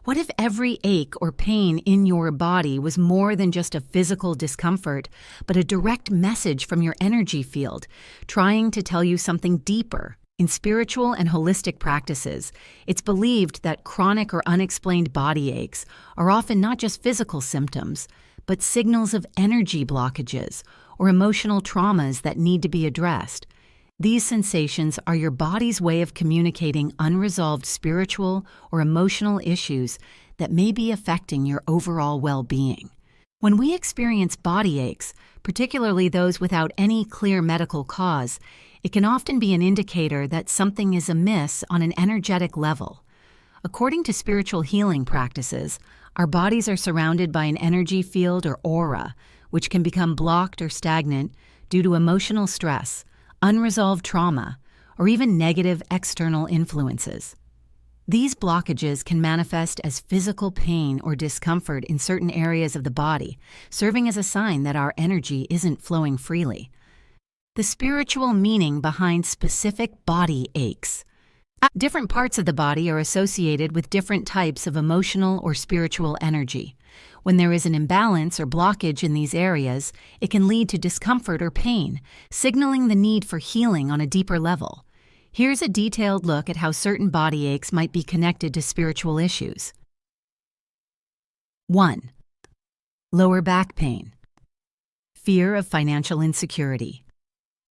What if every ache or pain in your body was more than just a physical discomfort, but a direct message from your energy field, trying to tell you something deeper? In spiritual and holistic practices, it's believed that chronic or unexplained body aches are often not just physical symptoms, but signals of energy blockages or emotional traumas that need to be addressed. These sensations are your body's way of communicating unresolved spiritual or emotional issues that may be affecting your overall well-being. When we experience body aches, particularly those without any clear medical cause, it can often be an indicator that something is amiss on an energetic level. According to spiritual healing practices, our bodies are surrounded by an energy field or aura, which can become blocked or stagnant due to emotional stress, unresolved trauma, or even negative external influences. These blockages can manifest as physical pain or discomfort in certain areas of the body, serving as a sign that our energy isn't flowing freely. The spiritual meaning behind specific body aches. Different parts of the body are associated with different types of emotional or spiritual energy. When there is an imbalance or blockage in these areas, it can lead to discomfort or pain, signaling the need for healing on a deeper level. Here's a detailed look at how certain body aches might be connected to spiritual issues. 1. Lower back pain. Fear of financial insecurity.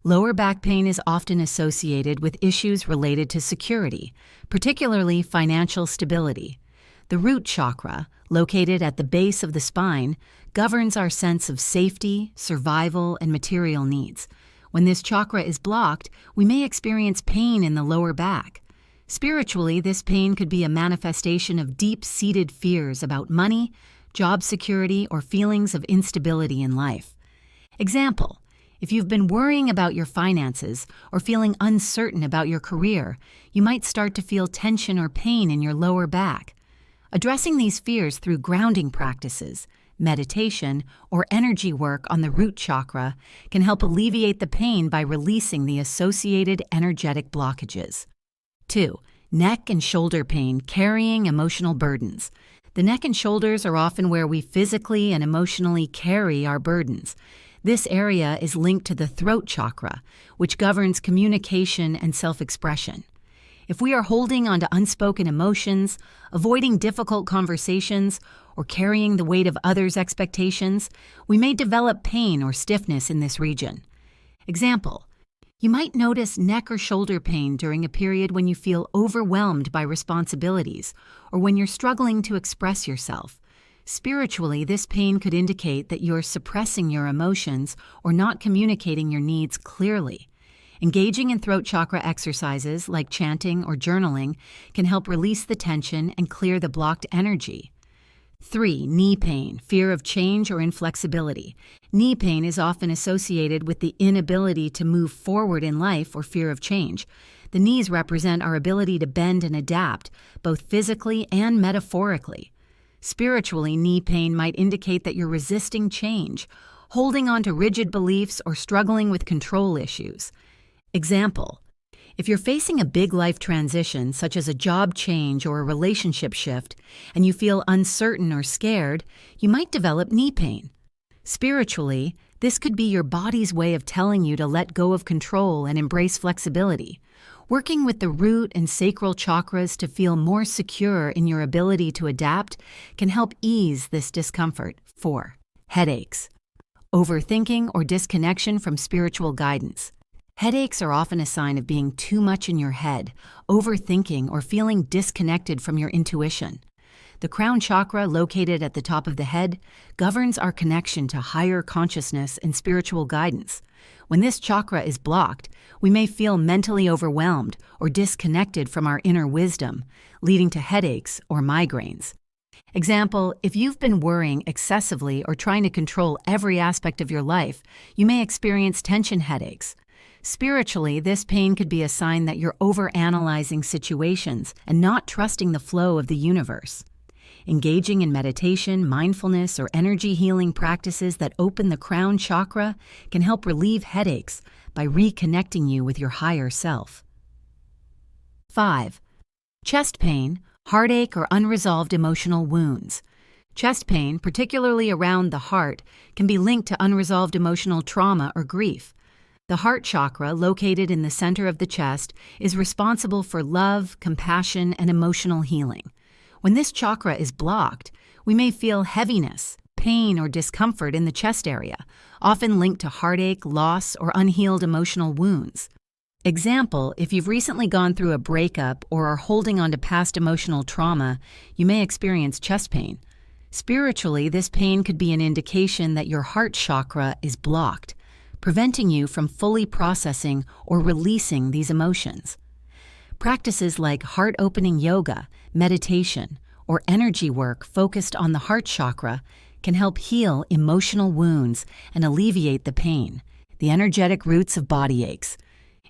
Lower back pain is often associated with issues related to security, particularly financial stability. The root chakra, located at the base of the spine, governs our sense of safety, survival, and material needs. When this chakra is blocked, we may experience pain in the lower back. Spiritually, this pain could be a manifestation of deep-seated fears about money, job security, or feelings of instability in life. Example: if you've been worrying about your finances or feeling uncertain about your career, you might start to feel tension or pain in your lower back. Addressing these fears through grounding practices, meditation, or energy work on the root chakra can help alleviate the pain by releasing the associated energetic blockages. 2. Neck and shoulder pain, carrying emotional burdens. The neck and shoulders are often where we physically and emotionally carry our burdens. This area is linked to the throat chakra, which governs communication and self-expression. If we are holding onto unspoken emotions, avoiding difficult conversations, or carrying the weight of others' expectations, we may develop pain or stiffness in this region. Example: you might notice neck or shoulder pain during a period when you feel overwhelmed by responsibilities or when you're struggling to express yourself. Spiritually, this pain could indicate that you're suppressing your emotions or not communicating your needs clearly. Engaging in throat chakra exercises like chanting or journaling can help release the tension and clear the blocked energy. 3. Knee pain, fear of change or inflexibility. Knee pain is often associated with the inability to move forward in life or fear of change. The knees represent our ability to bend and adapt, both physically and metaphorically. Spiritually, knee pain might indicate that you're resisting change, holding on to rigid beliefs, or struggling with control issues. Example: if you're facing a big life transition, such as a job change or a relationship shift, and you feel uncertain or scared, you might develop knee pain. Spiritually, this could be your body's way of telling you to let go of control and embrace flexibility. Working with the root and sacral chakras to feel more secure in your ability to adapt can help ease this discomfort. 4. Headaches. Overthinking or disconnection from spiritual guidance. Headaches are often a sign of being too much in your head, overthinking, or feeling disconnected from your intuition. The crown chakra, located at the top of the head, governs our connection to higher consciousness and spiritual guidance. When this chakra is blocked, we may feel mentally overwhelmed or disconnected from our inner wisdom, leading to headaches or migraines. Example: if you've been worrying excessively or trying to control every aspect of your life, you may experience tension headaches. Spiritually, this pain could be a sign that you're overanalyzing situations and not trusting the flow of the universe. Engaging in meditation, mindfulness, or energy healing practices that open the crown chakra can help relieve headaches by reconnecting you with your higher self. 5. Chest pain heartache, or unresolved emotional wounds. Chest pain, particularly around the heart, can be linked to unresolved emotional trauma or grief. The heart chakra, located in the center of the chest, is responsible for love, compassion, and emotional healing. When this chakra is blocked, we may feel heaviness, pain, or discomfort in the chest area, often linked to heartache, loss, or unhealed emotional wounds. Example, if you've recently gone through a breakup or are holding on to past emotional trauma, you may experience chest pain. Spiritually, this pain could be an indication that your heart chakra is blocked, preventing you from fully processing or releasing these emotions. Practices like heart-opening yoga, meditation, or energy work focused on the heart chakra can help heal emotional wounds and alleviate the pain, the energetic roots of body aches.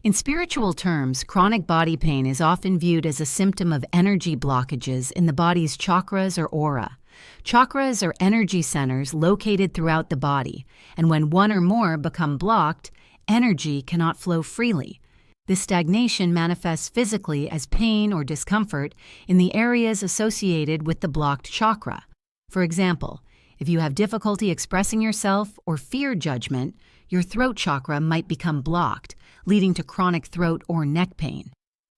In spiritual terms, chronic body pain is often viewed as a symptom of energy blockages in the body's chakras or aura. Chakras are energy centers located throughout the body, and when one or more become blocked, energy cannot flow freely. This stagnation manifests physically as pain or discomfort in the areas associated with the blocked chakra. For example, if you have difficulty expressing yourself or fear judgment, your throat chakra might become blocked, leading to chronic throat or neck pain.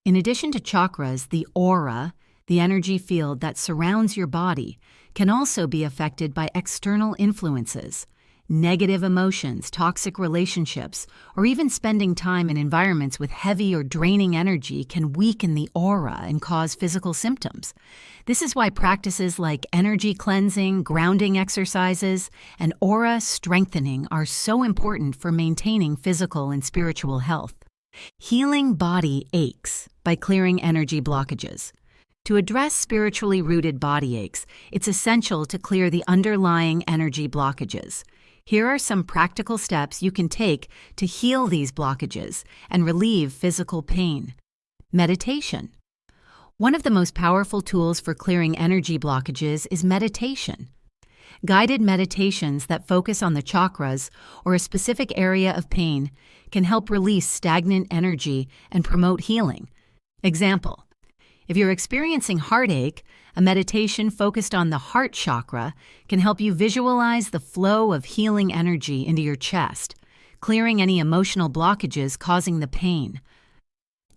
In addition to chakras, the aura, the energy field that surrounds your body, can also be affected by external influences. Negative emotions, toxic relationships, or even spending time in environments with heavy or draining energy can weaken the aura and cause physical symptoms. This is why practices like energy cleansing, grounding exercises, and aura strengthening are so important for maintaining physical and spiritual health. Healing body aches by clearing energy blockages. To address spiritually rooted body aches, it's essential to clear the underlying energy blockages. Here are some practical steps you can take to heal these blockages and relieve physical pain. Meditation. One of the most powerful tools for clearing energy blockages is meditation. Guided meditations that focus on the chakras or a specific area of pain can help release stagnant energy and promote healing. Example: if you're experiencing heartache, a meditation focused on the heart chakra can help you visualize the flow of healing energy into your chest, clearing any emotional blockages causing the pain.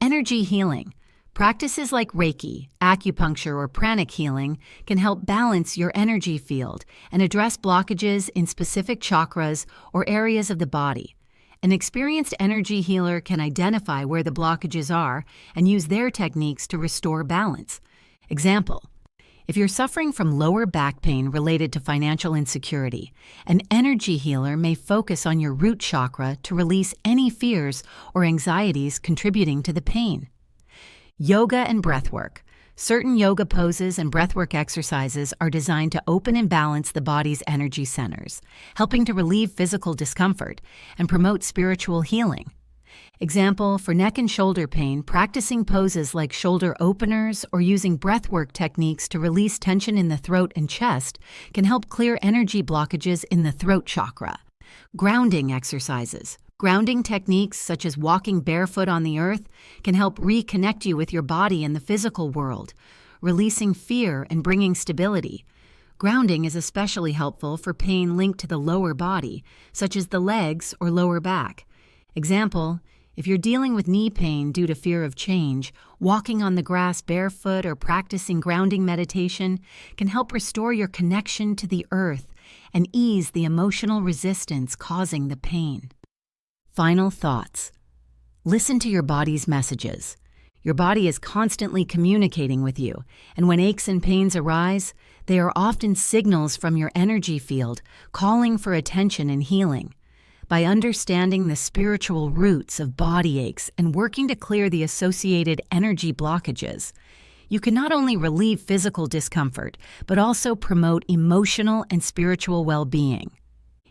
Energy healing. Practices like Reiki, acupuncture, or pranic healing can help balance your energy field and address blockages in specific chakras or areas of the body. An experienced energy healer can identify where the blockages are and use their techniques to restore balance. Example: if you're suffering from lower back pain related to financial insecurity, an energy healer may focus on your root chakra to release any fears or anxieties contributing to the pain. Yoga and breathwork. Certain yoga poses and breathwork exercises are designed to open and balance the body's energy centers, helping to relieve physical discomfort and promote spiritual healing. Example, for neck and shoulder pain, practicing poses like shoulder openers or using breathwork techniques to release tension in the throat and chest can help clear energy blockages in the throat chakra. Grounding exercises. Grounding techniques such as walking barefoot on the earth can help reconnect you with your body and the physical world, releasing fear and bringing stability. Grounding is especially helpful for pain linked to the lower body, such as the legs or lower back. Example, if you're dealing with knee pain due to fear of change, walking on the grass barefoot or practicing grounding meditation can help restore your connection to the earth and ease the emotional resistance causing the pain. Final thoughts. Listen to your body's messages. Your body is constantly communicating with you, and when aches and pains arise, they are often signals from your energy field calling for attention and healing. By understanding the spiritual roots of body aches and working to clear the associated energy blockages, you can not only relieve physical discomfort, but also promote emotional and spiritual well-being.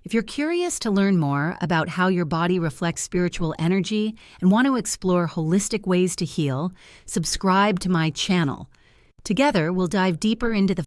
If you're curious to learn more about how your body reflects spiritual energy and want to explore holistic ways to heal, subscribe to my channel. Together, we'll dive deeper into the